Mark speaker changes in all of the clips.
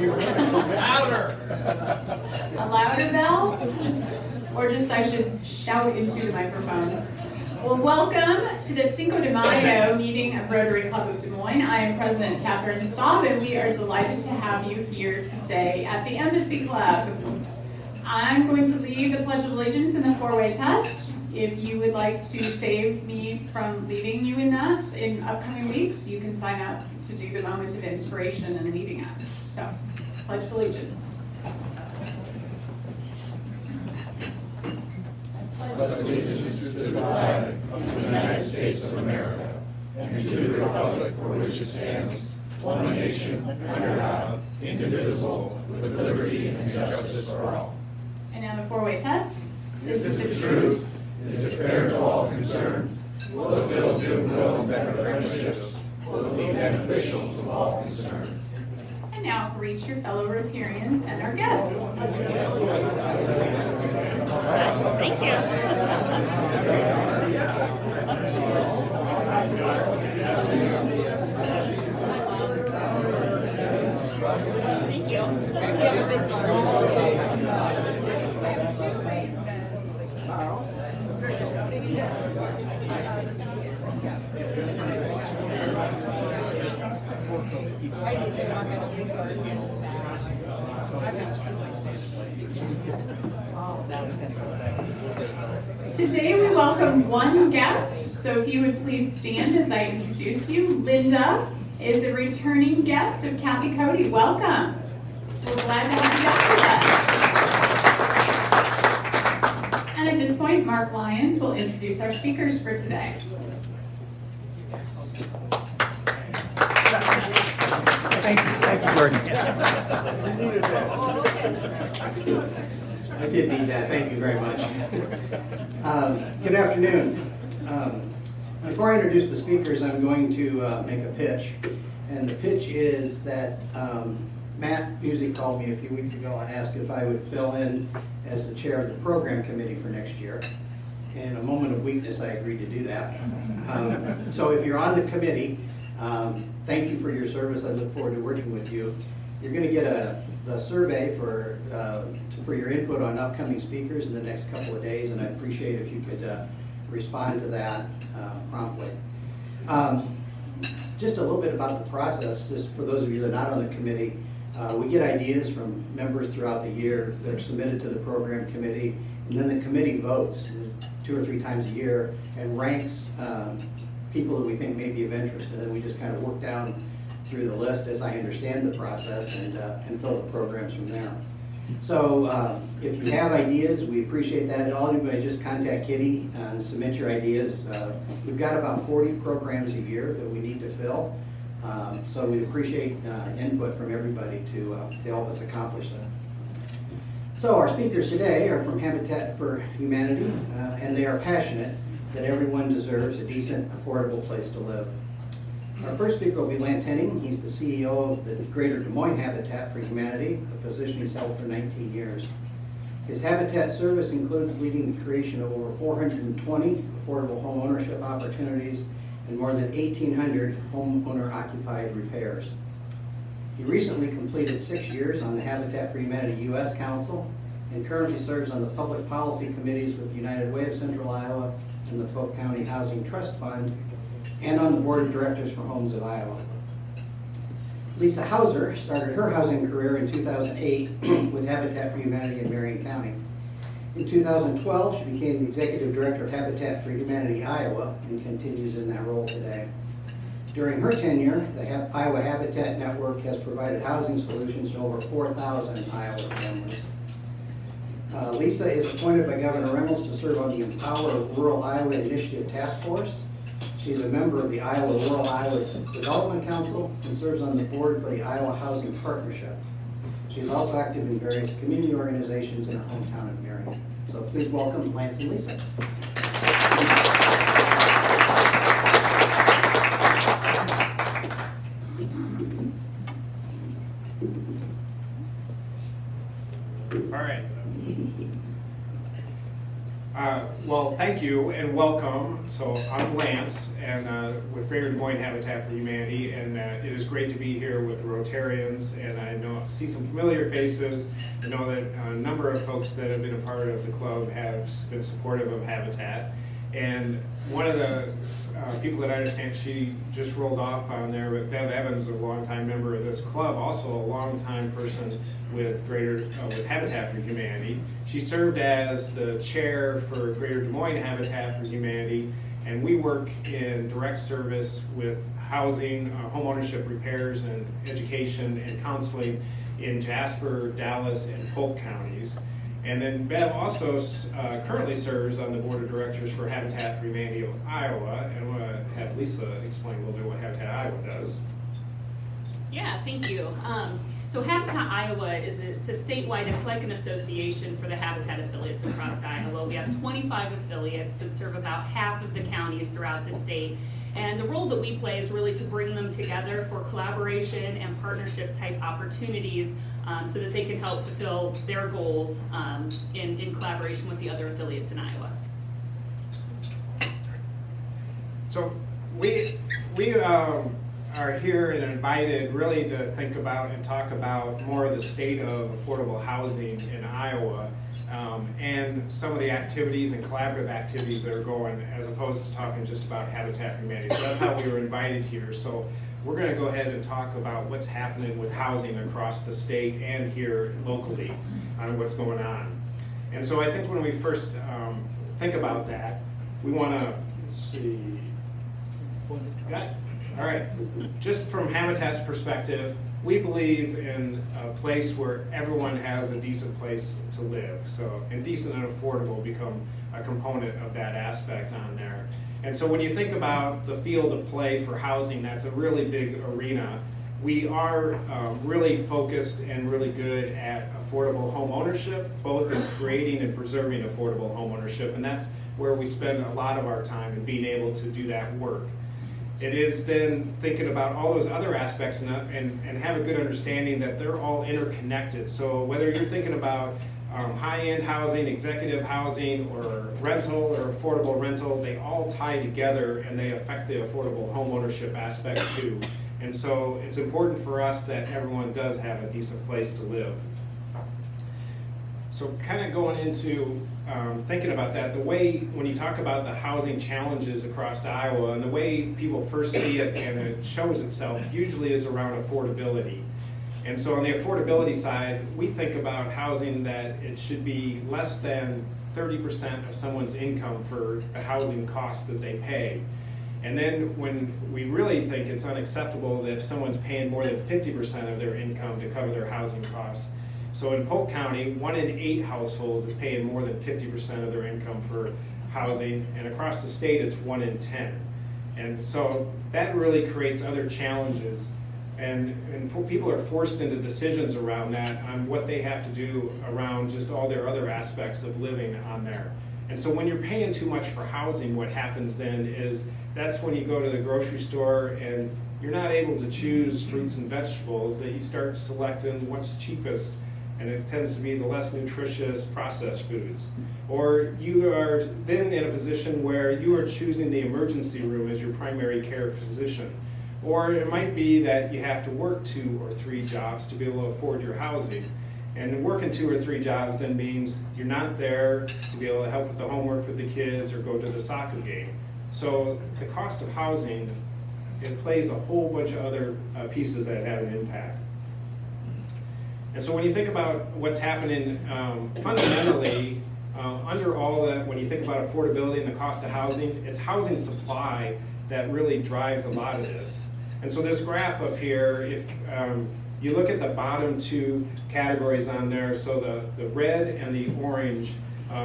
Speaker 1: Louder.
Speaker 2: A louder bell? Or just I should shout into the microphone. Well, welcome to the Cinco de Mayo meeting of Rotary Club of Des Moines. I am President Catherine Staub, and we are delighted to have you here today at the Embassy Club. I'm going to lead the Pledge of Allegiance in the four-way test. If you would like to save me from leading you in that in upcoming weeks, you can sign up to do the moment of inspiration and leading us. So, Pledge of Allegiance.
Speaker 3: Pledge allegiance to the flag of the United States of America and to the republic for which it stands, one nation, under God, indivisible, with liberty and justice for all.
Speaker 2: And now the four-way test.
Speaker 3: This is the truth. Is it fair to all concerned? Will it build goodwill and better friendships? Will it be beneficial to all concerned?
Speaker 2: And now greet your fellow Rotarians and our guests.
Speaker 4: Thank you. Thank you.
Speaker 2: Today we welcome one guest, so if you would please stand as I introduce you. Linda is a returning guest of Kathy Cody. Welcome. We're glad to have you back with us. And at this point, Mark Lyons will introduce our speakers for today.
Speaker 5: Thank you, Gordon. I did need that. Thank you very much. Good afternoon. Before I introduce the speakers, I'm going to make a pitch. And the pitch is that Matt Music called me a few weeks ago and asked if I would fill in as the chair of the program committee for next year. In a moment of weakness, I agreed to do that. So if you're on the committee, thank you for your service. I look forward to working with you. You're going to get the survey for your input on upcoming speakers in the next couple of days, and I'd appreciate if you could respond to that promptly. Just a little bit about the process, just for those of you that are not on the committee. We get ideas from members throughout the year that are submitted to the program committee, and then the committee votes 2 or 3 times a year and ranks people that we think may be of interest, and then we just kind of work down through the list as I understand the process and fill the programs from there. So if you have ideas, we appreciate that. All anybody, just contact Kitty and submit your ideas. We've got about 40 programs a year that we need to fill. So we appreciate input from everybody to help us accomplish that. So our speakers today are from Habitat for Humanity, and they are passionate that everyone deserves a decent, affordable place to live. Our first speaker will be Lance Henning. He's the CEO of the Greater Des Moines Habitat for Humanity, a position he's held for 19 years. His habitat service includes leading the creation of over 420 affordable home ownership opportunities and more than 1,800 homeowner-occupied repairs. He recently completed 6 years on the Habitat for Humanity U.S. Council and currently serves on the public policy committees with the United Way of Central Iowa and the Polk County Housing Trust Fund, and on the board of directors for Homes of Iowa. Lisa Hauser started her housing career in 2008 with Habitat for Humanity in Marion County. In 2012, she became the executive director of Habitat for Humanity Iowa and continues in that role today. During her tenure, the Iowa Habitat Network has provided housing solutions to over 4,000 Iowa families. Lisa is appointed by Governor Reynolds to serve on the Empower Rural Iowa Initiative Task Force. She's a member of the Iowa Rural Iowa Development Council and serves on the board for the Iowa Housing Partnership. She's also active in various community organizations in her hometown of Marion. So please welcome Lance and Lisa.
Speaker 1: All right. Well, thank you and welcome. So I'm Lance, and with Greater Des Moines Habitat for Humanity, and it is great to be here with the Rotarians. And I see some familiar faces. I know that a number of folks that have been a part of the club have been supportive of Habitat. And one of the people that I understand she just rolled off on there, but Bev Evans, a longtime member of this club, also a longtime person with with Habitat for Humanity. She served as the chair for Greater Des Moines Habitat for Humanity, and we work in direct service with housing, home ownership repairs, and education and counseling in Jasper, Dallas, and Polk counties. And then Bev also currently serves on the board of directors for Habitat for Humanity of Iowa, and I'm going to have Lisa explain a little bit what Habitat Iowa does.
Speaker 4: Yeah, thank you. So Habitat Iowa it's a statewide, it's like an association for the Habitat affiliates across Iowa. We have 25 affiliates that serve about half of the counties throughout the state. And the role that we play is really to bring them together for collaboration and partnership type opportunities so that they can help fulfill their goals in collaboration with the other affiliates in Iowa.
Speaker 1: So we are here and invited really to think about and talk about more of the state of affordable housing in Iowa and some of the activities and collaborative activities that are going, as opposed to talking just about Habitat for Humanity. So that's how we were invited here. So we're going to go ahead and talk about what's happening with housing across the state and here locally on what's going on. And so I think when we first think about that, we want to, let's see, got it? All right, just from Habitat's perspective, we believe in a place where everyone has a decent place to live. So, and decent and affordable become a component of that aspect on there. And so when you think about the field of play for housing, that's a really big arena. We are really focused and really good at affordable home ownership, both in creating and preserving affordable home ownership. And that's where we spend a lot of our time in being able to do that work. It is then thinking about all those other aspects and have a good understanding that they're all interconnected. So whether you're thinking about high-end housing, executive housing, or rental or affordable rental, they all tie together and they affect the affordable home ownership aspect too. And so it's important for us that everyone does have a decent place to live. So kind of going into thinking about that, the way when you talk about the housing challenges across Iowa and the way people first see it and it shows itself usually is around affordability. And so on the affordability side, we think about housing that it should be less than 30% of someone's income for the housing costs that they pay. And then when we really think it's unacceptable if someone's paying more than 50% of their income to cover their housing costs. So in Polk County, 1 in 8 households is paying more than 50% of their income for housing, and across the state it's 1 in 10. And so that really creates other challenges, and people are forced into decisions around that on what they have to do around just all their other aspects of living on there. And so when you're paying too much for housing, what happens then is that's when you go to the grocery store and you're not able to choose fruits and vegetables, that you start selecting what's cheapest, and it tends to be the less nutritious processed foods. Or you are then in a position where you are choosing the emergency room as your primary care physician. Or it might be that you have to work 2 or 3 jobs to be able to afford your housing. And working 2 or 3 jobs then means you're not there to be able to help with the homework with the kids or go to the soccer game. So the cost of housing, it plays a whole bunch of other pieces that have an impact. And so when you think about what's happening fundamentally, under all that, when you think about affordability and the cost of housing, it's housing supply that really drives a lot of this. And so this graph up here, if you look at the bottom 2 categories on there, so the red and the orange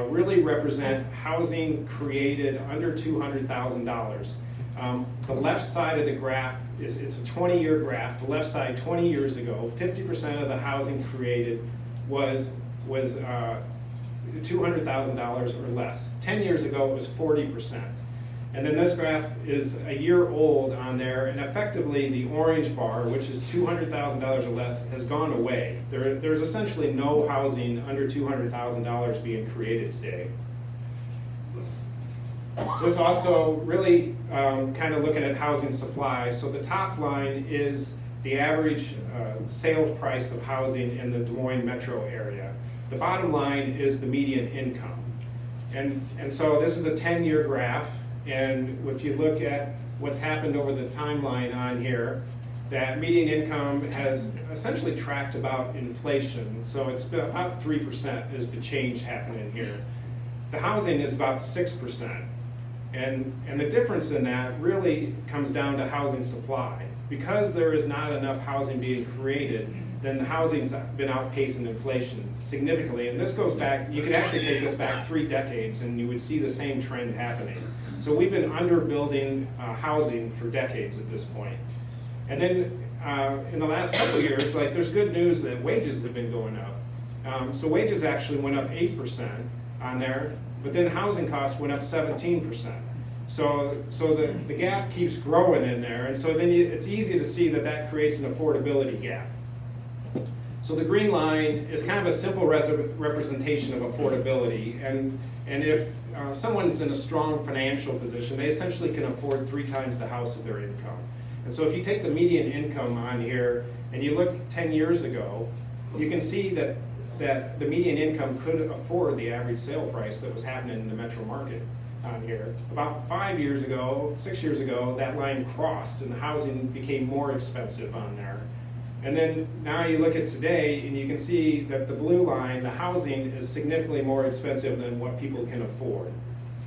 Speaker 1: really represent housing created under $200,000. The left side of the graph it's a 20-year graph. The left side, 20 years ago, 50% of the housing created was $200,000 or less. 10 years ago, it was 40%. And then this graph is a year old on there, and effectively the orange bar, which is $200,000 or less, has gone away. There's essentially no housing under $200,000 being created today. This also really kind of looking at housing supply. So the top line is the average sales price of housing in the Des Moines metro area. The bottom line is the median income. And so this is a 10-year graph, and if you look at what's happened over the timeline on here, that median income has essentially tracked about inflation. So it's been about 3% is the change happening here. The housing is about 6%. And the difference in that really comes down to housing supply. Because there is not enough housing being created, then the housing's been outpacing inflation significantly. And this goes back, you could actually take this back 3 decades and you would see the same trend happening. So we've been underbuilding housing for decades at this point. And then in the last couple of years, like, there's good news that wages have been going up. So wages actually went up 8% on there, but then housing costs went up 17%. So the gap keeps growing in there, and so then it's easy to see that that creates an affordability gap. So the green line is kind of a simple representation of affordability, and if someone's in a strong financial position, they essentially can afford 3 times the house of their income. And so if you take the median income on here and you look 10 years ago, you can see that the median income could afford the average sale price that was happening in the metro market on here. About 5 years ago, 6 years ago, that line crossed and the housing became more expensive on there. And then now you look at today and you can see that the blue line, the housing, is significantly more expensive than what people can afford.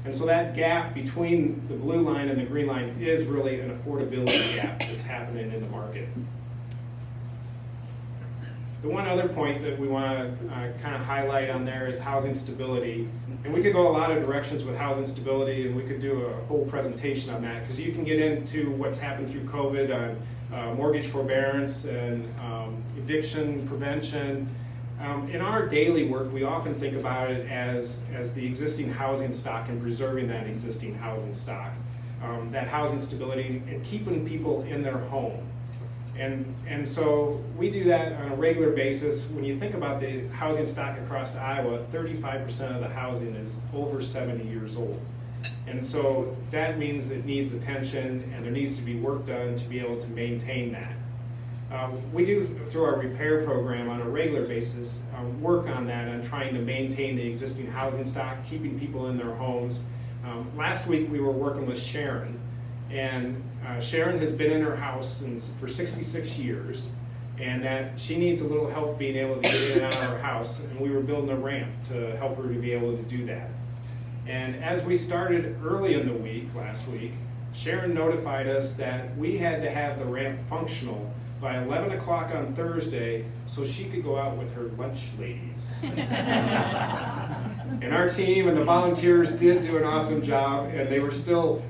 Speaker 1: And so that gap between the blue line and the green line is really an affordability gap that's happening in the market. The one other point that we want to kind of highlight on there is housing stability. And we could go a lot of directions with housing stability, and we could do a whole presentation on that, because you can get into what's happened through COVID on mortgage forbearance and eviction prevention. In our daily work, we often think about it as the existing housing stock and preserving that existing housing stock, that housing stability and keeping people in their home. And so we do that on a regular basis. When you think about the housing stock across Iowa, 35% of the housing is over 70 years old. And so that means it needs attention, and there needs to be work done to be able to maintain that. We do, through our repair program on a regular basis, work on that, on trying to maintain the existing housing stock, keeping people in their homes. Last week we were working with Sharon, and Sharon has been in her house for 66 years, and that she needs a little help being able to get in and out of her house, and we were building a ramp to help her to be able to do that. And as we started early in the week, last week, Sharon notified us that we had to have the ramp functional by 11 o'clock on Thursday so she could go out with her lunch ladies. And our team and the volunteers did do an awesome job, and they were still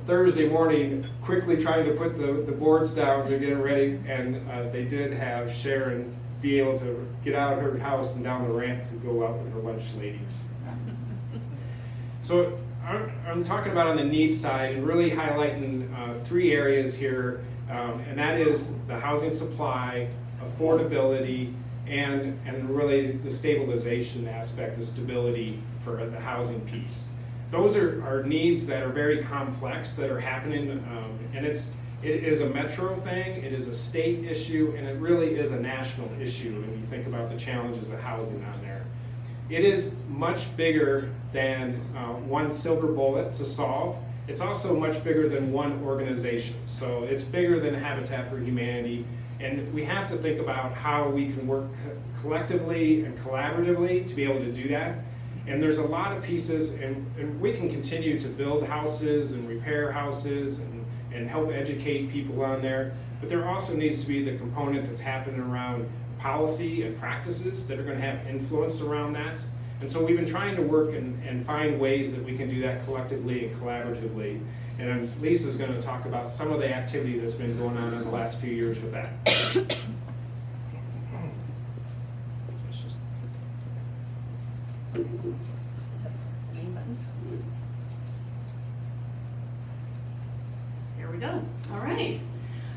Speaker 1: Thursday morning quickly trying to put the boards down to get it ready, and they did have Sharon be able to get out of her house and down the ramp to go out with her lunch ladies. So I'm talking about on the needs side and really highlighting 3 areas here, and that is the housing supply, affordability, and really the stabilization aspect of stability for the housing piece. Those are needs that are very complex that are happening, and it is a metro thing, it is a state issue, and it really is a national issue when you think about the challenges of housing on there. It is much bigger than one silver bullet to solve. It's also much bigger than one organization. So it's bigger than Habitat for Humanity. And we have to think about how we can work collectively and collaboratively to be able to do that. And there's a lot of pieces, and we can continue to build houses and repair houses and help educate people on there. But there also needs to be the component that's happening around policy and practices that are going to have influence around that. And so we've been trying to work and find ways that we can do that collectively and collaboratively. And Lisa's going to talk about some of the activity that's been going on in the last few years with that.
Speaker 4: There we go. All right.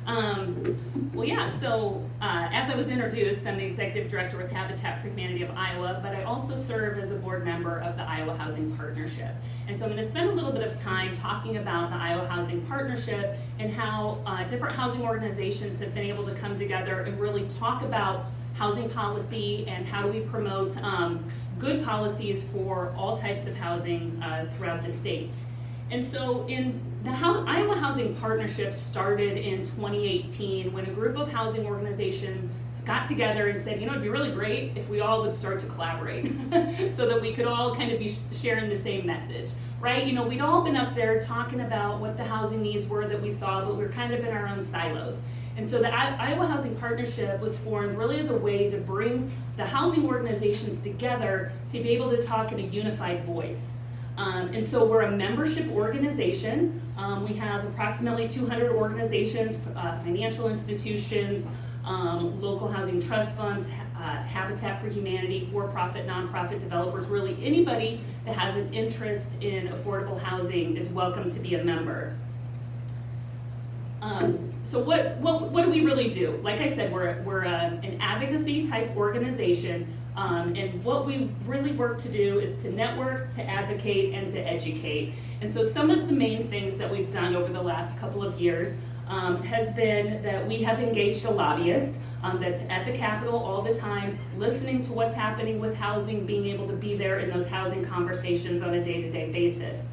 Speaker 4: Well, yeah, so as I was introduced, I'm the Executive Director with Habitat for Humanity of Iowa, but I also serve as a board member of the Iowa Housing Partnership. And so I'm going to spend a little bit of time talking about the Iowa Housing Partnership and how different housing organizations have been able to come together and really talk about housing policy and how do we promote good policies for all types of housing throughout the state. And so in the Iowa Housing Partnership started in 2018 when a group of housing organizations got together and said, you know, it'd be really great if we all would start to collaborate so that we could all kind of be sharing the same message, right? You know, we'd all been up there talking about what the housing needs were that we saw, but we were kind of in our own silos. And so the Iowa Housing Partnership was formed really as a way to bring the housing organizations together to be able to talk in a unified voice. And so we're a membership organization. We have approximately 200 organizations, financial institutions, local housing trust funds, Habitat for Humanity, for-profit, nonprofit developers, really anybody that has an interest in affordable housing is welcome to be a member. So what do we really do? Like I said, we're an advocacy type organization. And what we really work to do is to network, to advocate, and to educate. And so some of the main things that we've done over the last couple of years has been that we have engaged a lobbyist that's at the Capitol all the time, listening to what's happening with housing, being able to be there in those housing conversations on a day-to-day basis.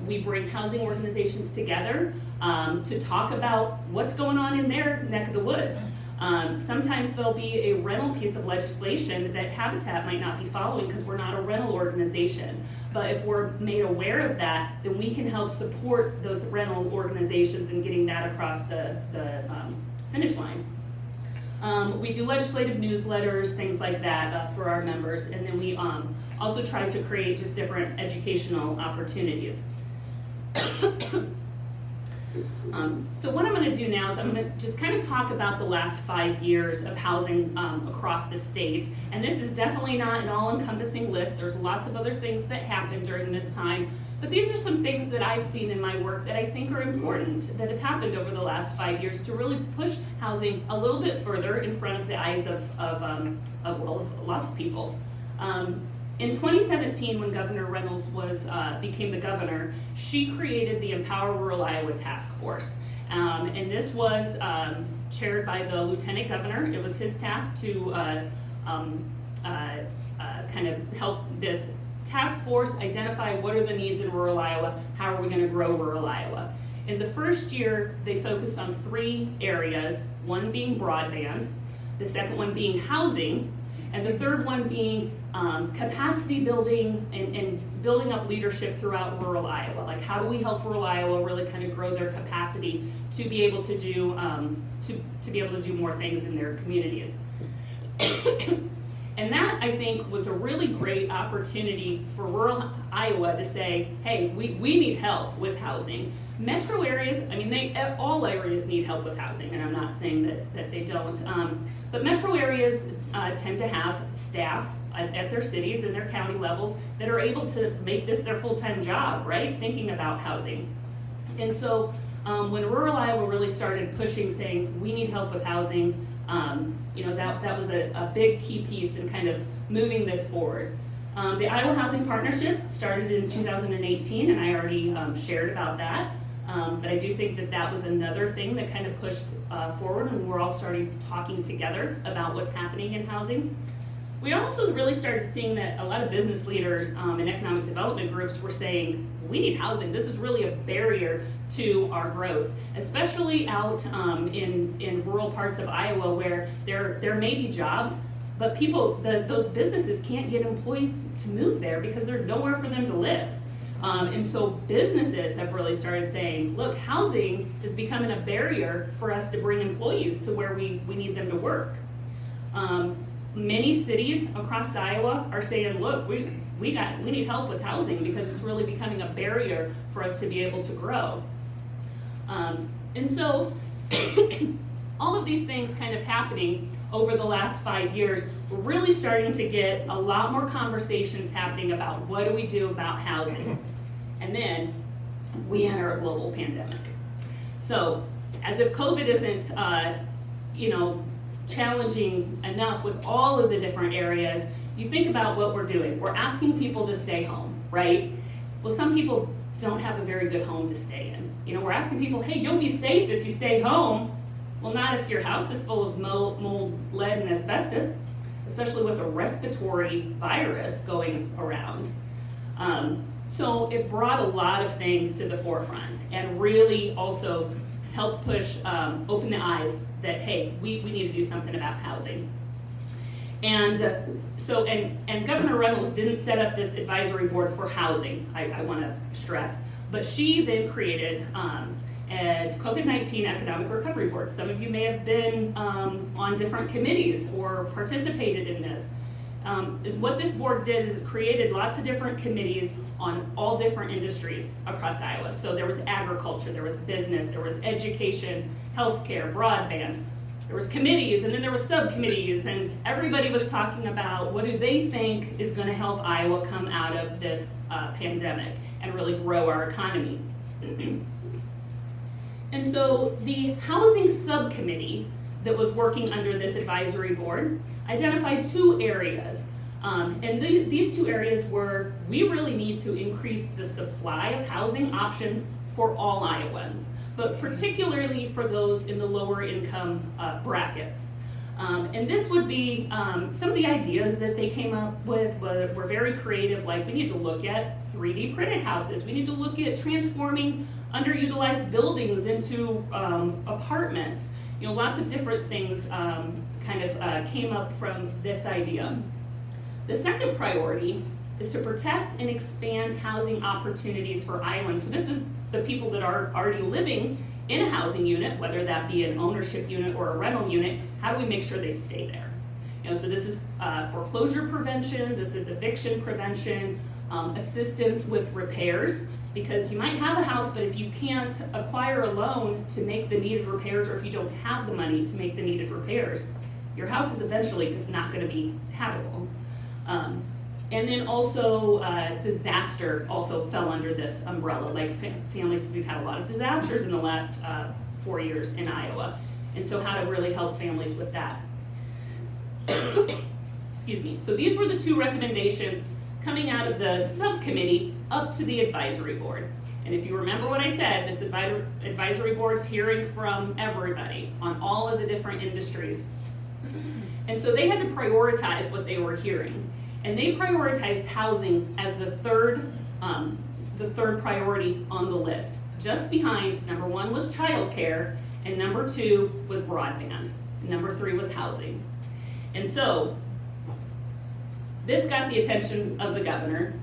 Speaker 4: We bring housing organizations together to talk about what's going on in their neck of the woods. Sometimes there'll be a rental piece of legislation that Habitat might not be following because we're not a rental organization. But if we're made aware of that, then we can help support those rental organizations in getting that across the finish line. We do legislative newsletters, things like that for our members, and then we also try to create just different educational opportunities. So what I'm going to do now is I'm going to just kind of talk about the last 5 years of housing across the state. And this is definitely not an all-encompassing list. There's lots of other things that happened during this time. But these are some things that I've seen in my work that I think are important that have happened over the last 5 years to really push housing a little bit further in front of the eyes of lots of people. In 2017, when Governor Reynolds became the governor, she created the Empower Rural Iowa Task Force. And this was chaired by the Lieutenant Governor. It was his task to kind of help this task force identify what are the needs in rural Iowa, how are we going to grow rural Iowa. In the first year, they focused on 3 areas, one being broadband, the second one being housing, and the third one being capacity building and building up leadership throughout rural Iowa. Like, how do we help rural Iowa really kind of grow their capacity to be able to do more things in their communities? And that, I think, was a really great opportunity for rural Iowa to say, hey, we need help with housing. Metro areas, I mean, all areas need help with housing, and I'm not saying that they don't. But metro areas tend to have staff at their cities and their county levels that are able to make this their full-time job, right? Thinking about housing. And so when rural Iowa really started pushing, saying, we need help with housing, that was a big key piece in kind of moving this forward. The Iowa Housing Partnership started in 2018, and I already shared about that. But I do think that was another thing that kind of pushed forward, and we're all starting talking together about what's happening in housing. We also really started seeing that a lot of business leaders and economic development groups were saying, we need housing. This is really a barrier to our growth, especially out in rural parts of Iowa where there may be jobs, but those businesses can't get employees to move there because there's nowhere for them to live. And so businesses have really started saying, look, housing is becoming a barrier for us to bring employees to where we need them to work. Many cities across Iowa are saying, look, we need help with housing because it's really becoming a barrier for us to be able to grow. And so all of these things kind of happening over the last 5 years, we're really starting to get a lot more conversations happening about what do we do about housing. And then we enter a global pandemic. So as if COVID isn't, challenging enough with all of the different areas, you think about what we're doing. We're asking people to stay home, right? Well, some people don't have a very good home to stay in. We're asking people, hey, you'll be safe if you stay home. Well, not if your house is full of mold, lead, and asbestos, especially with a respiratory virus going around. So it brought a lot of things to the forefront and really also helped push, open the eyes that, hey, we need to do something about housing. And and Governor Reynolds didn't set up this advisory board for housing, I want to stress, but she then created a COVID-19 Economic Recovery Board. Some of you may have been on different committees or participated in this. Is what this board did is it created lots of different committees on all different industries across Iowa. So there was agriculture, there was business, there was education, healthcare, broadband. There was committees, and then there was subcommittees, and everybody was talking about what do they think is going to help Iowa come out of this pandemic and really grow our economy. And so the housing subcommittee that was working under this advisory board identified 2 areas. And these 2 areas were, we really need to increase the supply of housing options for all Iowans, but particularly for those in the lower income brackets. And this would be, some of the ideas that they came up with were very creative, like we need to look at 3D printed houses, we need to look at transforming underutilized buildings into apartments. Lots of different things came up from this idea. The second priority is to protect and expand housing opportunities for Iowans. So this is the people that are already living in a housing unit, whether that be an ownership unit or a rental unit. How do we make sure they stay there? So this is foreclosure prevention, this is eviction prevention, assistance with repairs, because you might have a house, but if you can't acquire a loan to make the needed repairs, or if you don't have the money to make the needed repairs, your house is eventually not going to be habitable. And then also disaster also fell under this umbrella. Like families, we've had a lot of disasters in the last 4 years in Iowa. And so how to really help families with that. Excuse me. So these were the 2 recommendations coming out of the subcommittee up to the advisory board. And if you remember what I said, this advisory board's hearing from everybody on all of the different industries. And so they had to prioritize what they were hearing. And they prioritized housing as the third priority on the list. Just behind, number 1 was childcare, and number 2 was broadband, and number 3 was housing. And so this got the attention of the governor.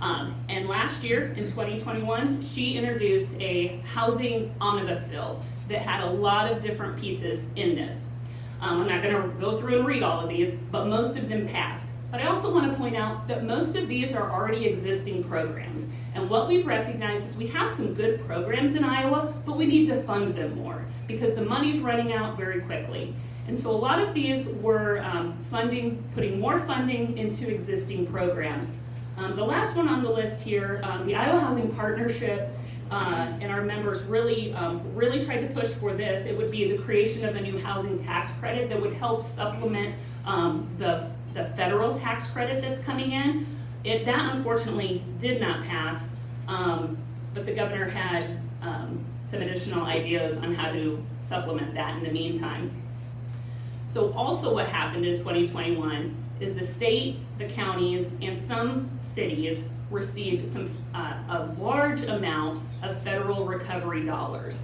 Speaker 4: And last year, in 2021, she introduced a housing omnibus bill that had a lot of different pieces in this. I'm not going to go through and read all of these, but most of them passed. But I also want to point out that most of these are already existing programs. And what we've recognized is we have some good programs in Iowa, but we need to fund them more because the money's running out very quickly. And so a lot of these were putting more funding into existing programs. The last one on the list here, the Iowa Housing Partnership and our members really tried to push for this. It would be the creation of a new housing tax credit that would help supplement the federal tax credit that's coming in. That unfortunately did not pass, but the governor had some additional ideas on how to supplement that in the meantime. So also what happened in 2021 is the state, the counties, and some cities received a large amount of federal recovery dollars.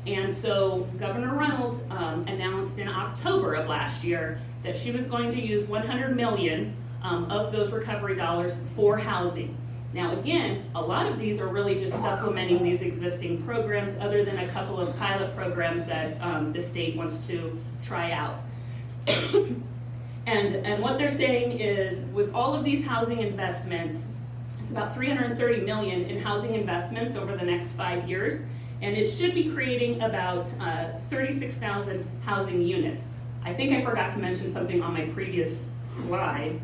Speaker 4: And so Governor Reynolds announced in October of last year that she was going to use $100 million of those recovery dollars for housing. Now again, a lot of these are really just supplementing these existing programs other than a couple of pilot programs that the state wants to try out. And what they're saying is with all of these housing investments, it's about $330 million in housing investments over the next 5 years, and it should be creating about 36,000 housing units. I think I forgot to mention something on my previous slide,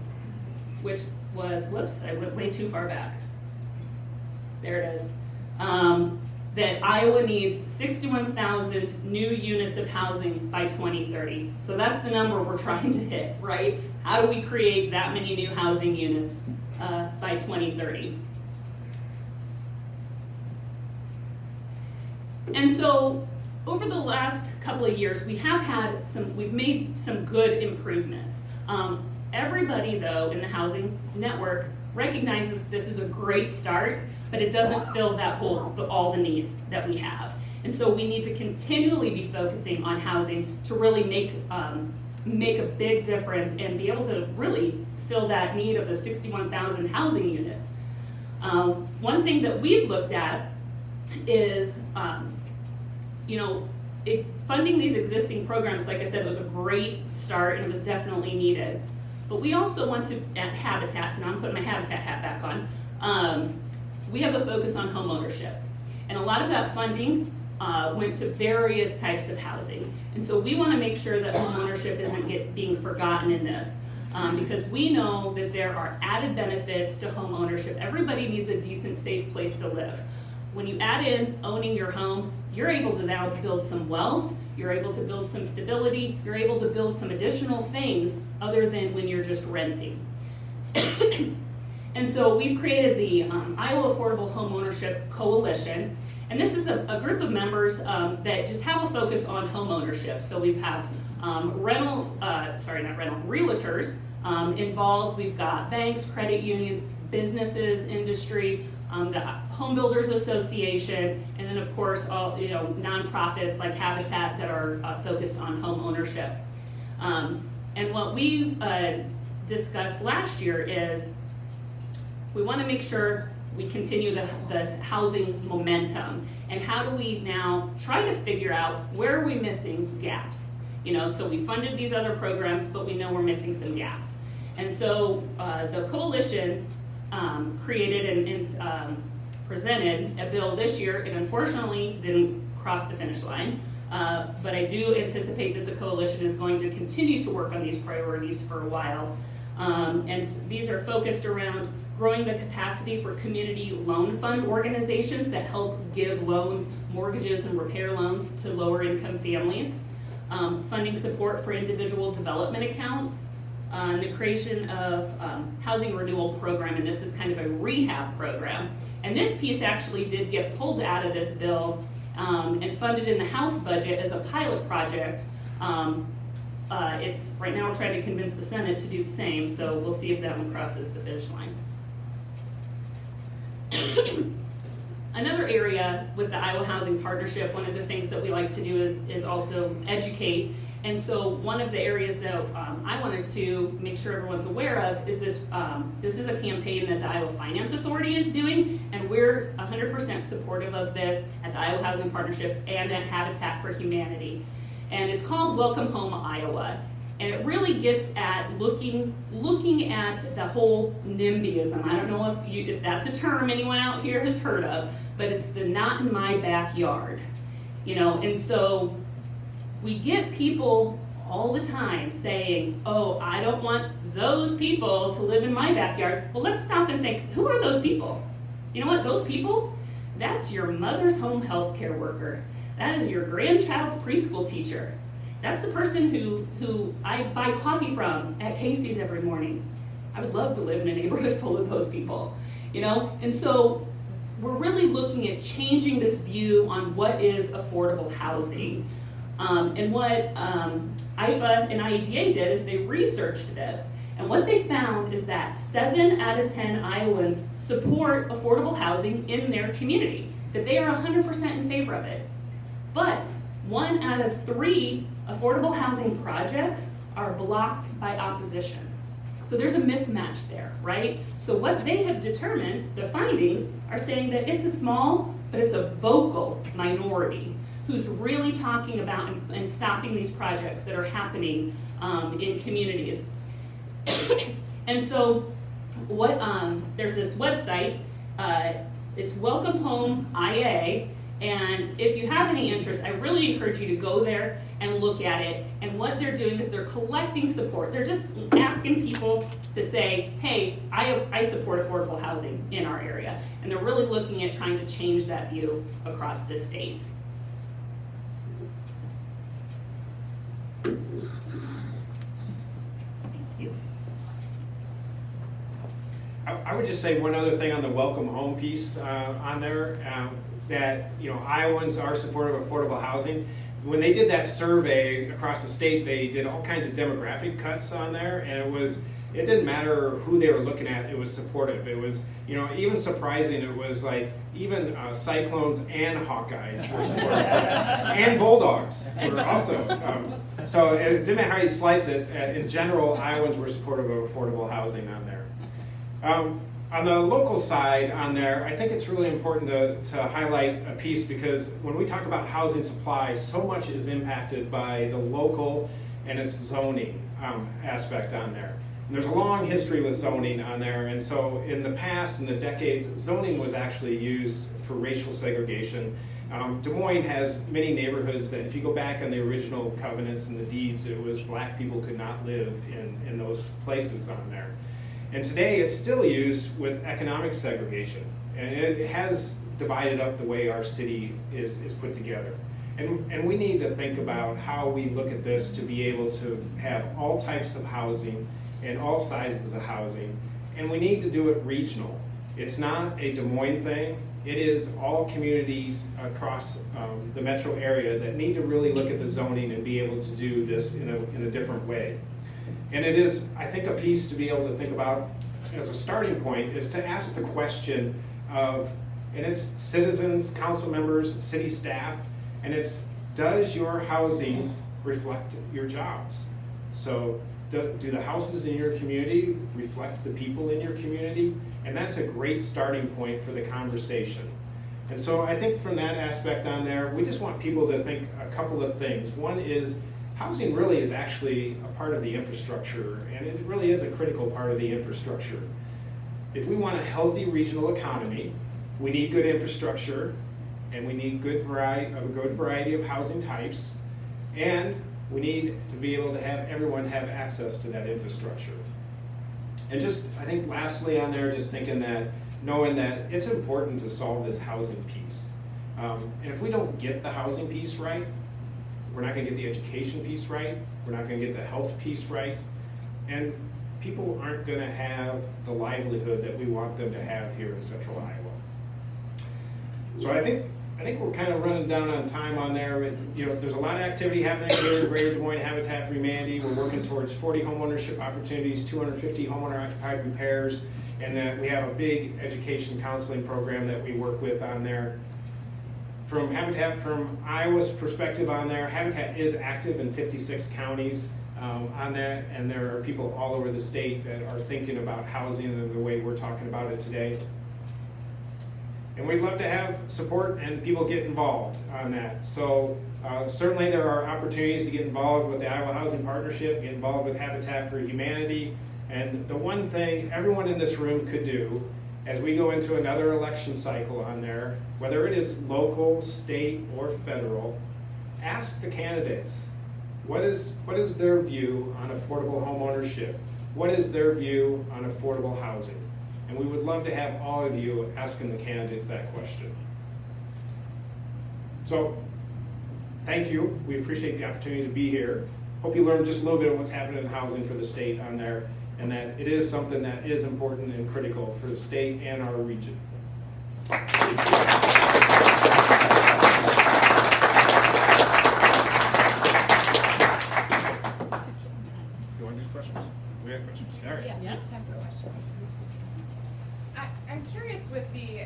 Speaker 4: which was, whoops, I went way too far back. There it is. that Iowa needs 61,000 new units of housing by 2030. So that's the number we're trying to hit, right? How do we create that many new housing units by 2030? And so over the last couple of years, we've made some good improvements. Everybody though in the housing network recognizes this is a great start, but it doesn't fill all the needs that we have. And so we need to continually be focusing on housing to really make a big difference and be able to really fill that need of the 61,000 housing units. One thing that we've looked at is, funding these existing programs, like I said, was a great start and it was definitely needed. But we also want to, at Habitat, so now I'm putting my Habitat hat back on, we have a focus on home ownership. And a lot of that funding went to various types of housing. And so we want to make sure that home ownership isn't being forgotten in this. Because we know that there are added benefits to home ownership. Everybody needs a decent, safe place to live. When you add in owning your home, you're able to now build some wealth, you're able to build some stability, you're able to build some additional things other than when you're just renting. And so we've created the Iowa Affordable Home Ownership Coalition, and this is a group of members that just have a focus on home ownership. So we have realtors involved, we've got banks, credit unions, businesses, industry, the Home Builders Association, and then of course all nonprofits like Habitat that are focused on home ownership. And what we discussed last year is we want to make sure we continue this housing momentum, and how do we now try to figure out where are we missing gaps. So we funded these other programs, but we know we're missing some gaps. And so the coalition created and presented a bill this year. It unfortunately didn't cross the finish line, but I do anticipate that the coalition is going to continue to work on these priorities for a while. And these are focused around growing the capacity for community loan fund organizations that help give loans, mortgages, and repair loans to lower income families, funding support for individual development accounts, the creation of housing renewal program, and this is kind of a rehab program. And this piece actually did get pulled out of this bill and funded in the House budget as a pilot project. It's right now we're trying to convince the Senate to do the same, so we'll see if that one crosses the finish line. Another area with the Iowa Housing Partnership, one of the things that we like to do is also educate. And so one of the areas that I wanted to make sure everyone's aware of is this. This is a campaign that the Iowa Finance Authority is doing, and we're 100% supportive of this at the Iowa Housing Partnership and at Habitat for Humanity. And it's called Welcome Home Iowa. And it really gets at looking at the whole NIMBYism. I don't know if that's a term anyone out here has heard of, but it's the not in my backyard. And so we get people all the time saying, oh, I don't want those people to live in my backyard. Well, let's stop and think, who are those people? You know what, those people, that's your mother's home health care worker. That is your grandchild's preschool teacher. That's the person who I buy coffee from at Casey's every morning. I would love to live in a neighborhood full of those people, And so we're really looking at changing this view on what is affordable housing. And what IFA and IEDA did is they researched this. And what they found is that 7 out of 10 Iowans support affordable housing in their community, that they are 100% in favor of it. But 1 out of 3 affordable housing projects are blocked by opposition. So there's a mismatch there, right? So what they have determined, the findings, are saying that it's a small, but it's a vocal minority who's really talking about and stopping these projects that are happening in communities. And so what there's this website, it's Welcome Home IA, And if you have any interest, I really encourage you to go there and look at it. And what they're doing is they're collecting support. They're just asking people to say, hey, I support affordable housing in our area. And they're really looking at trying to change that view across the state.
Speaker 1: I would just say one other thing on the welcome home piece on there, that Iowans are supportive of affordable housing. When they did that survey across the state, they did all kinds of demographic cuts on there, and it didn't matter who they were looking at, it was supportive. It was, even surprising, it was like even Cyclones and Hawkeyes were supportive. And Bulldogs were also. So it didn't matter how you slice it, in general, Iowans were supportive of affordable housing on there. On the local side on there, I think it's really important to highlight a piece, because when we talk about housing supply, so much is impacted by the local and its zoning aspect on there. And there's a long history with zoning on there, and so in the past, in the decades, zoning was actually used for racial segregation. Des Moines has many neighborhoods that if you go back on the original covenants and the deeds, it was black people could not live in those places on there. And today it's still used with economic segregation, and it has divided up the way our city is put together. And we need to think about how we look at this to be able to have all types of housing and all sizes of housing, and we need to do it regional. It's not a Des Moines thing, it is all communities across the metro area that need to really look at the zoning and be able to do this in a different way. And it is, I think, a piece to be able to think about as a starting point is to ask the question of, and it's citizens, council members, city staff, and it's, does your housing reflect your jobs? So do the houses in your community reflect the people in your community? And that's a great starting point for the conversation. And so I think from that aspect on there, we just want people to think a couple of things. One is, housing really is actually a part of the infrastructure, and it really is a critical part of the infrastructure. If we want a healthy regional economy, we need good infrastructure, and we need a good variety of housing types, and we need to be able to have everyone have access to that infrastructure. And just, I think lastly on there, just thinking that, knowing that it's important to solve this housing piece. And if we don't get the housing piece right, we're not going to get the education piece right, we're not going to get the health piece right, and people aren't going to have the livelihood that we want them to have here in central Iowa. So I think we're kind of running down on time on there. But, there's a lot of activity happening here in Greater Des Moines Habitat for Humanity. We're working towards 40 homeownership opportunities, 250 homeowner-occupied repairs, and then we have a big education counseling program that we work with on there. From Iowa's perspective on there, Habitat is active in 56 counties on that, and there are people all over the state that are thinking about housing in the way we're talking about it today. And we'd love to have support and people get involved on that. So certainly there are opportunities to get involved with the Iowa Housing Partnership, get involved with Habitat for Humanity, and the one thing everyone in this room could do as we go into another election cycle on there, whether it is local, state, or federal, ask the candidates, what is their view on affordable home ownership? What is their view on affordable housing? And we would love to have all of you asking the candidates that question. So, thank you. We appreciate the opportunity to be here. Hope you learned just a little bit of what's happening in housing for the state on there, and that it is something that is important and critical for the state and our region. You want to do questions? We have questions. All right.
Speaker 6: Yeah, time for questions. I'm curious with the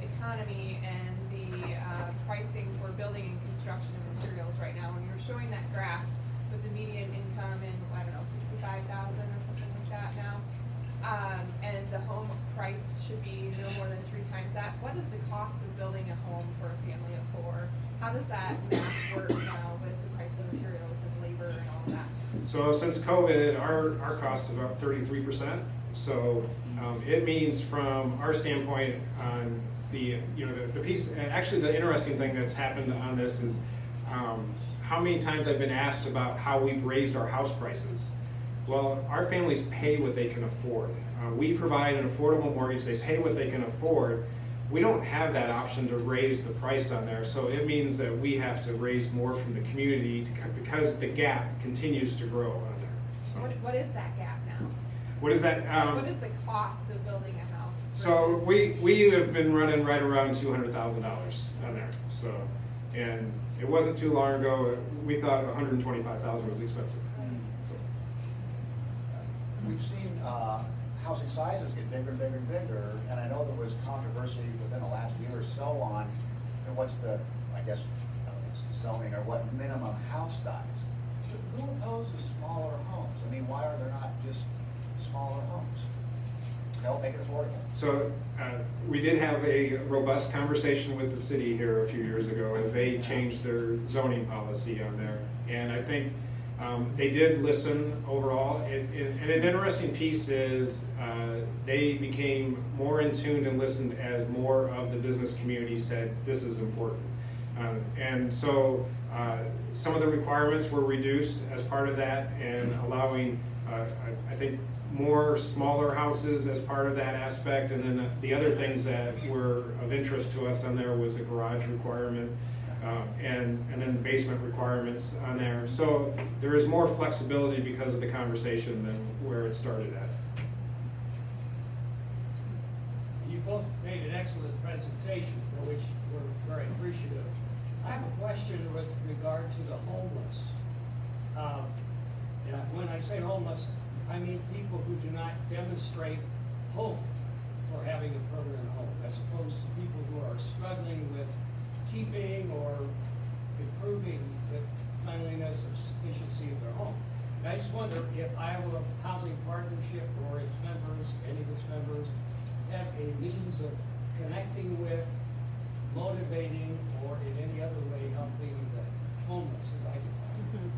Speaker 6: economy and the pricing for building and construction of materials right now. When you're showing that graph with the median income in, I don't know, 65,000 or something like that now, and the home price should be no more than 3 times that. What is the cost of building a home for a family of 4? How does that math work now with the price of materials and labor and all of that?
Speaker 1: So since COVID, our costs are about 33%. So it means from our standpoint on the piece, actually the interesting thing that's happened on this is how many times I've been asked about how we've raised our house prices. Well, our families pay what they can afford. We provide an affordable mortgage, they pay what they can afford. We don't have that option to raise the price on there, so it means that we have to raise more from the community because the gap continues to grow on there. So,
Speaker 6: What is that gap now?
Speaker 1: what is that?
Speaker 6: What is the cost of building a house?
Speaker 1: So
Speaker 6: versus-
Speaker 1: we have been running right around $200,000 on there. So, and it wasn't too long ago, we thought $125,000 was expensive. So,
Speaker 3: We've seen housing sizes get bigger and bigger and bigger, and I know there was controversy within the last year or so on, what's the, I guess, zoning or what minimum house size. But who opposes smaller homes? I mean, why are there not just smaller homes? They'll make it affordable.
Speaker 1: So we did have a robust conversation with the city here a few years ago as they changed their zoning policy on there. And I think they did listen overall. And an interesting piece is they became more in tune and listened as more of the business community said this is important. And so some of the requirements were reduced as part of that, and allowing, I think, more smaller houses as part of that aspect. And then the other things that were of interest to us on there was a garage requirement, and then basement requirements on there. So there is more flexibility because of the conversation than where it started at.
Speaker 7: You both made an excellent presentation, for which we're very appreciative. I have a question with regard to the homeless. When I say homeless, I mean people who do not demonstrate hope for having a permanent home, as opposed to people who are struggling with keeping or improving the cleanliness or sufficiency of their home. And I just wonder if Iowa Housing Partnership or its members, any of its members, have a means of connecting with, motivating, or in any other way helping the homeless, as I define it.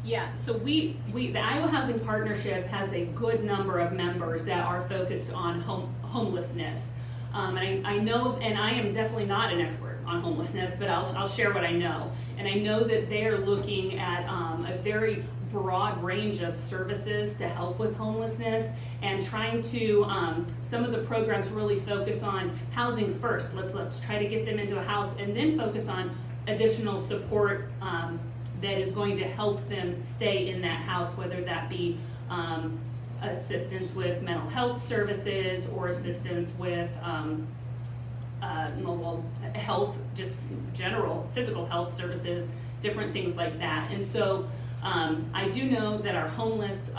Speaker 4: Yeah, so the Iowa Housing Partnership has a good number of members that are focused on homelessness. And I know, and I am definitely not an expert on homelessness, but I'll share what I know. And I know that they are looking at a very broad range of services to help with homelessness, and trying to, some of the programs really focus on housing first. Let's try to get them into a house, and then focus on additional support that is going to help them stay in that house, whether that be assistance with mental health services or assistance with health, just general physical health services, different things like that. And so I do know that our homeless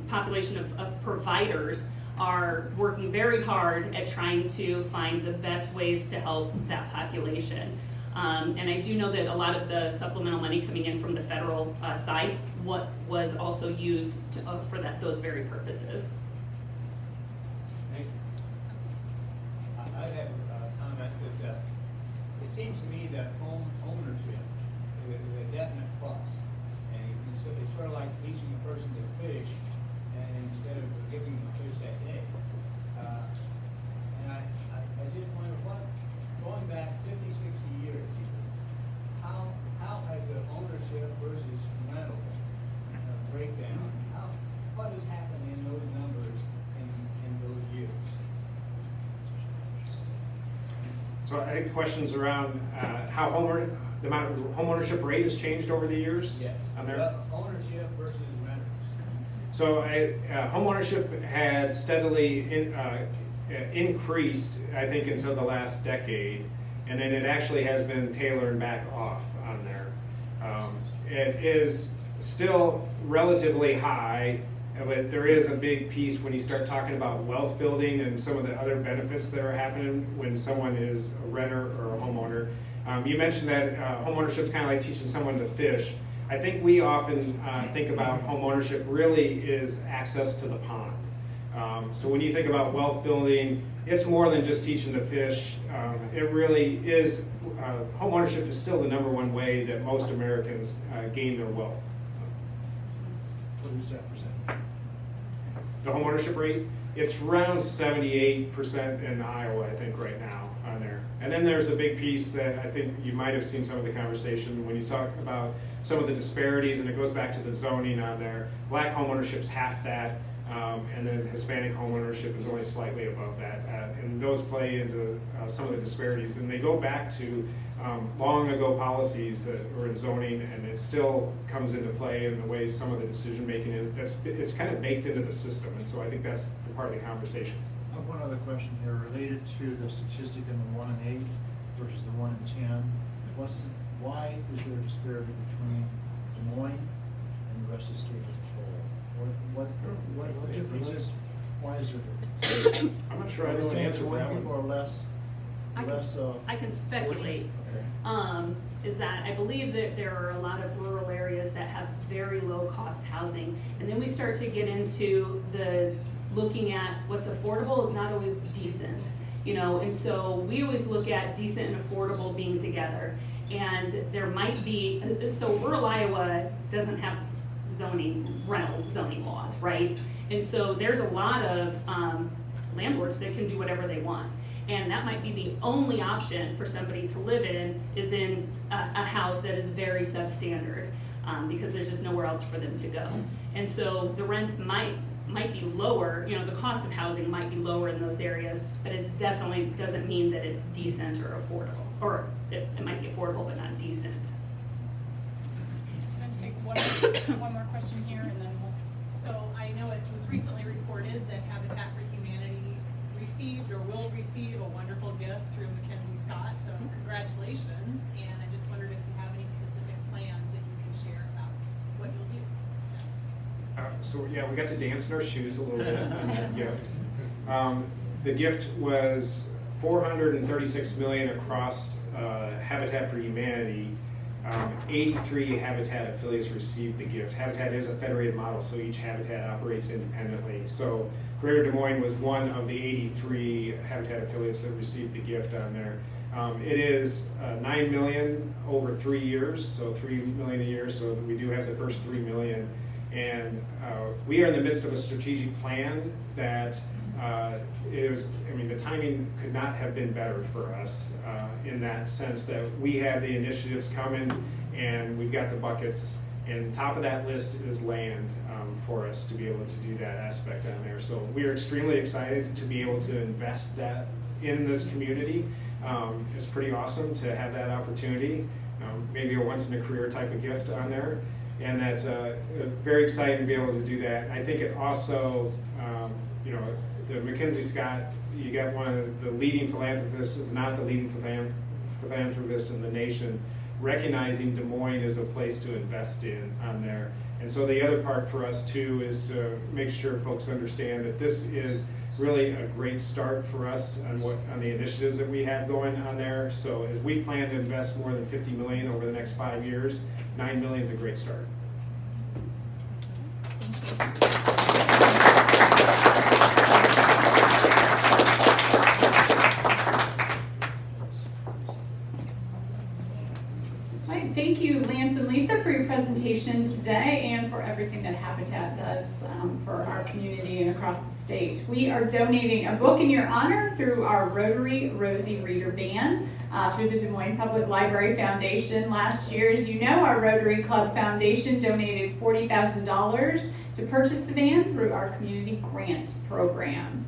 Speaker 4: population of providers are working very hard at trying to find the best ways to help that population. And I do know that a lot of the supplemental money coming in from the federal side was also used for those very purposes.
Speaker 7: Thank you.
Speaker 8: I have a comment that it seems to me that home ownership is a definite plus. And it's sort of like teaching a person to fish, and instead of giving them a fish that day. And I just wonder going back 50, 60 years, how has the ownership versus rental breakdown, what has happened in those numbers in those years?
Speaker 1: So I think questions around how the amount of home ownership rate has changed over the years.
Speaker 8: Yes.
Speaker 1: On there.
Speaker 8: The ownership versus renters.
Speaker 1: So home ownership had steadily increased, I think, until the last decade, and then it actually has been tailoring back off on there. It is still relatively high, but there is a big piece when you start talking about wealth building and some of the other benefits that are happening when someone is a renter or a homeowner. You mentioned that home ownership is kind of like teaching someone to fish. I think we often think about home ownership really is access to the pond. So when you think about wealth building, it's more than just teaching to fish. It really is, home ownership is still the #1 way that most Americans gain their wealth.
Speaker 3: What is that percent?
Speaker 1: the homeownership rate. It's around 78% in Iowa, I think, right now on there. And then there's a big piece that I think you might have seen some of the conversation when you talk about some of the disparities, and it goes back to the zoning on there. Black homeownership's half that, and then Hispanic homeownership is only slightly above that. And those play into some of the disparities. And they go back to long ago policies that were in zoning, and it still comes into play in the way some of the decision making is. It's kind of baked into the system, and so I think that's the part of the conversation.
Speaker 3: I have one other question here related to the statistic in the 1 in 8 versus the 1 in 10. Why is there a disparity between Des Moines and the rest of the state as a whole? What difference is? Why is there a difference?
Speaker 1: I'm not sure I
Speaker 3: Are we
Speaker 1: know the
Speaker 3: saying
Speaker 1: answer
Speaker 3: Des
Speaker 1: for
Speaker 3: Moines
Speaker 1: that
Speaker 3: people
Speaker 1: one.
Speaker 3: are less?
Speaker 4: I can speculate.
Speaker 3: Okay.
Speaker 4: Is that I believe that there are a lot of rural areas that have very low cost housing. And then we start to get into the looking at what's affordable is not always decent, you know, and so we always look at decent and affordable being together. And there might be, so rural Iowa doesn't have rental zoning laws, right? And so there's a lot of landlords that can do whatever they want. And that might be the only option for somebody to live in is in a house that is very substandard because there's just nowhere else for them to go. And so the rents might be lower, you know, the cost of housing might be lower in those areas, but it definitely doesn't mean that it's decent or affordable, or it might be affordable but not decent.
Speaker 9: I'm gonna take one more question here and then we'll, so I know it was recently reported that Habitat for Humanity received or will receive a wonderful gift through Mackenzie Scott, so congratulations, and I just wondered if you have any specific plans that you can share about what you'll do.
Speaker 1: So yeah, we got to dance in our shoes a little bit on that gift. The gift was $436 million across Habitat for Humanity. 83 Habitat affiliates received the gift. Habitat is a federated model, so each Habitat operates independently. So Greater Des Moines was one of the 83 Habitat affiliates that received the gift on there. It is $9 million over 3 years, so $3 million a year. So we do have the first $3 million. And we are in the midst of a strategic plan that the timing could not have been better for us in that sense that we have the initiatives coming and we've got the buckets, and top of that list is land for us to be able to do that aspect on there. So we are extremely excited to be able to invest that in this community. It's pretty awesome to have that opportunity, maybe a once in a career type of gift on there. And that's very exciting to be able to do that. I think it also, the Mackenzie Scott, you got one of the leading philanthropists, if not the leading philanthropist in the nation, recognizing Des Moines as a place to invest in on there. And so the other part for us too is to make sure folks understand that this is really a great start for us on the initiatives that we have going on there. So as we plan to invest more than $50 million over the next 5 years, $9 million is a great start.
Speaker 9: Thank you.
Speaker 2: Thank you, Lance and Lisa, for your presentation today and for everything that Habitat does for our community and across the state. We are donating a book in your honor through our Rotary Rosie Reader Van through the Des Moines Public Library Foundation. Last year, as you know, our Rotary Club Foundation donated $40,000 to purchase the van through our community grant program.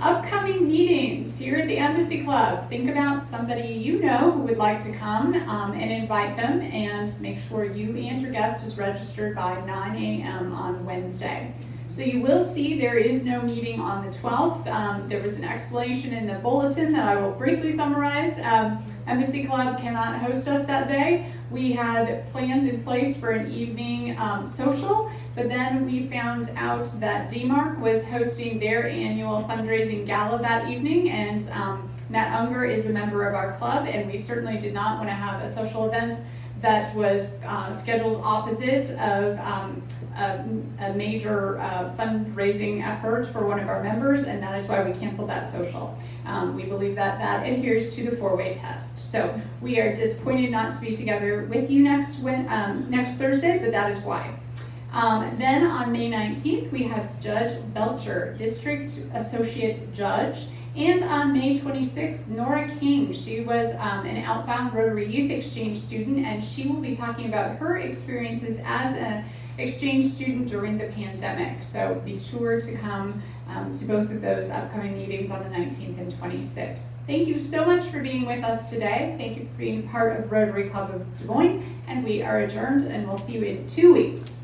Speaker 2: Upcoming meetings here at the Embassy Club. Think about somebody you know who would like to come and invite them, and make sure you and your guest is registered by 9 a.m. on Wednesday. So you will see there is no meeting on the 12th. There was an explanation in the bulletin that I will briefly summarize. Embassy Club cannot host us that day. We had plans in place for an evening social, but then we found out that DMARC was hosting their annual fundraising gala that evening, and Matt Unger is a member of our club, and we certainly did not want to have a social event that was scheduled opposite of a major fundraising effort for one of our members, and that is why we canceled that social. We believe that that adheres to the four-way test. So we are disappointed not to be together with you next Thursday, but that is why. Then on May 19th, we have Judge Belcher, District Associate Judge. And on May 26th, Nora King. She was an outbound Rotary Youth Exchange student, and she will be talking about her experiences as an exchange student during the pandemic. So be sure to come to both of those upcoming meetings on the 19th and 26th. Thank you so much for being with us today. Thank you for being part of Rotary Club of Des Moines, and we are adjourned, and we'll see you in 2 weeks.